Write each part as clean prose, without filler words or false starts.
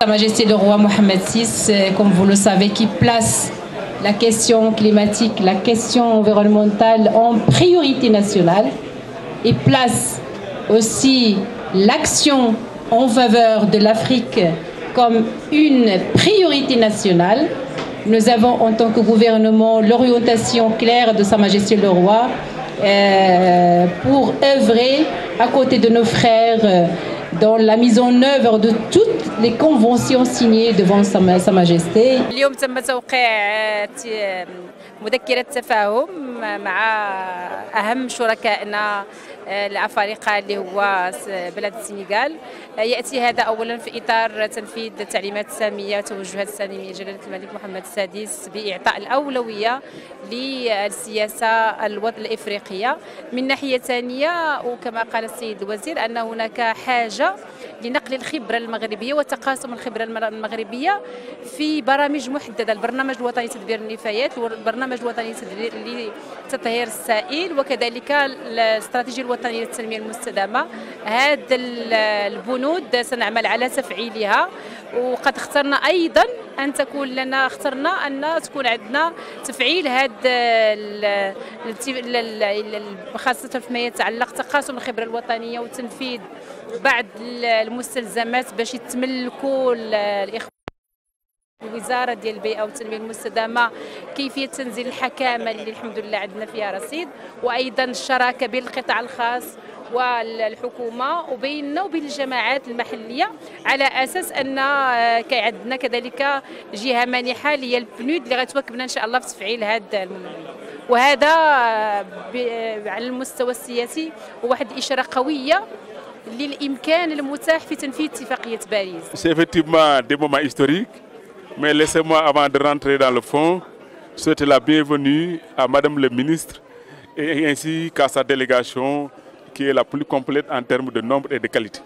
Sa Majesté le roi Mohamed VI, comme vous le savez, qui place la question climatique, la question environnementale en priorité nationale et place aussi l'action en faveur de l'Afrique comme une priorité nationale. Nous avons en tant que gouvernement l'orientation claire de Sa Majesté le roi pour œuvrer à côté de nos frères dans la mise en œuvre de toutes les conventions signées devant Sa Majesté. اليوم تم توقيع مذكرة تفاهم مع أهم شركائنا الأفارقة اللي هو بلد السنغال. يأتي هذا أولا في إطار تنفيذ التعليمات السامية وتوجهات السامية جلالة الملك محمد السادس بإعطاء الأولوية للسياسة الإفريقية. من ناحية ثانية وكما قال السيد الوزير أن هناك حاجة لنقل الخبرة المغربية وتقاسم الخبرة المغربية في برامج محددة، البرنامج الوطني لتدبير النفايات والبرنامج الوطني لتطهير السائل وكذلك الاستراتيجية الوطنية للتنمية المستدامة. هذه البنود سنعمل على تفعيلها وقد اخترنا أيضا أن تكون لنا أن تكون عندنا تفعيل هذا خاصة فيما يتعلق تقاسم الخبرة الوطنية وتنفيذ بعض المستلزمات باش يتملكوا الإخوان الوزارة ديال البيئة والتنمية المستدامة كيفية تنزيل الحكامة اللي الحمد لله عندنا فيها رصيد، وأيضا الشراكة بين القطاع الخاص والحكومة وبيننا وبين الجماعات المحلية على أساس أن كاين عندنا كذلك جهة مانحة اللي هي البنود اللي غتواكبنا إن شاء الله في تفعيل هذا الموضوع. وهذا على المستوى السياسي واحد الإشارة قوية للإمكان المتاح في تنفيذ اتفاقية باريس. C'est effectivement des moments historiques, mais laissez-moi avant de rentrer dans le fond, souhaiter la bienvenue à Madame le ministre et ainsi qu'à sa délégation qui est la plus complète en termes de nombre et de qualité.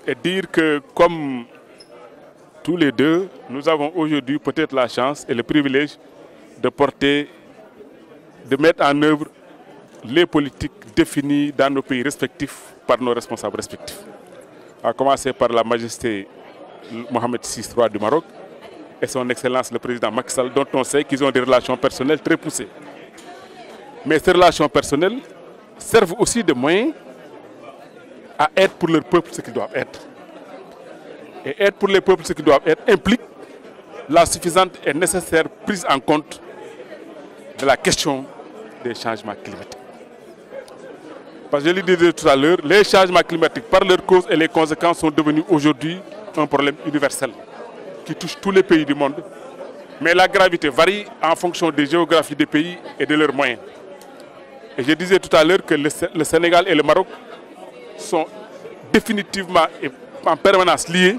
Et dire que comme tous les deux, nous avons aujourd'hui peut-être la chance et le privilège de mettre en œuvre les politiques définies dans nos pays respectifs par nos responsables respectifs. À commencer par la Majesté Mohamed VI, roi du Maroc, et son Excellence le président Macky Sall, dont on sait qu'ils ont des relations personnelles très poussées. Mais ces relations personnelles servent aussi de moyens à être pour leur peuple ce qu'ils doivent être. Et être pour les peuples ce qu'ils doivent être implique la suffisante et nécessaire prise en compte de la question des changements climatiques. Parce que je le disais tout à l'heure, les changements climatiques par leurs causes et les conséquences sont devenus aujourd'hui un problème universel qui touche tous les pays du monde. Mais la gravité varie en fonction des géographies des pays et de leurs moyens. Et je disais tout à l'heure que le Sénégal et le Maroc sont définitivement et en permanence liés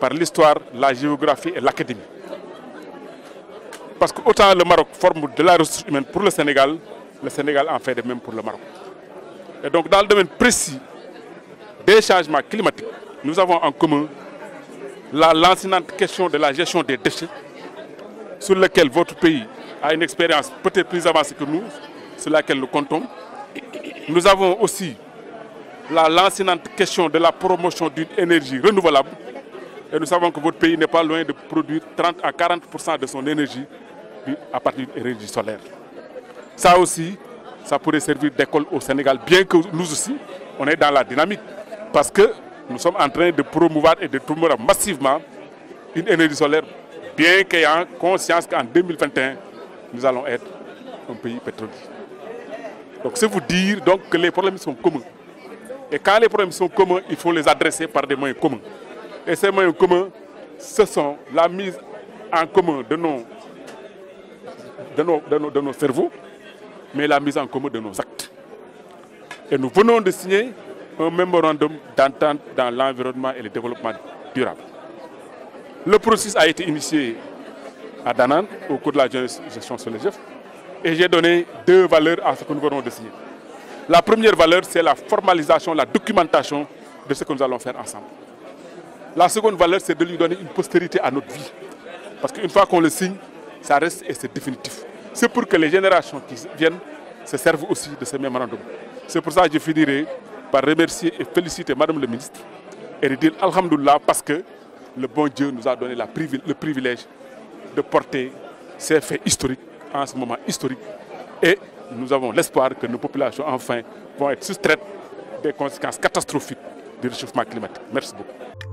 par l'histoire, la géographie et l'académie. Parce que autant le Maroc forme de la ressource humaine pour le Sénégal en fait de même pour le Maroc. Et donc dans le domaine précis des changements climatiques, nous avons en commun la lancinante question de la gestion des déchets, sur laquelle votre pays a une expérience peut-être plus avancée que nous, sur laquelle nous comptons. Nous avons aussi la lancinante question de la promotion d'une énergie renouvelable. Et nous savons que votre pays n'est pas loin de produire 30 à 40% de son énergie à partir d'une énergie solaire. Ça aussi, ça pourrait servir d'école au Sénégal, bien que nous aussi, on est dans la dynamique. Parce que nous sommes en train de promouvoir et de promouvoir massivement une énergie solaire, bien qu'ayant conscience qu'en 2021, nous allons être un pays pétrolier. Donc c'est vous dire donc, que les problèmes sont communs. Et quand les problèmes sont communs, il faut les adresser par des moyens communs. Et ces moyens communs, ce sont la mise en commun de nos cerveaux, mais la mise en commun de nos actes. Et nous venons de signer un mémorandum d'entente dans l'environnement et le développement durable. Le processus a été initié à Danan au cours de la gestion sur les GEF et j'ai donné deux valeurs à ce que nous venons de signer. La première valeur, c'est la formalisation, la documentation de ce que nous allons faire ensemble. La seconde valeur, c'est de lui donner une postérité à notre vie. Parce qu'une fois qu'on le signe, ça reste et c'est définitif. C'est pour que les générations qui viennent se servent aussi de ce mémorandum. C'est pour ça que je finirai par remercier et féliciter Madame le ministre et de dire Alhamdoulilah parce que le bon Dieu nous a donné le privilège de porter ces faits historiques en ce moment historique. Et nous avons l'espoir que nos populations, enfin, vont être soustraites des conséquences catastrophiques du réchauffement climatique. Merci beaucoup.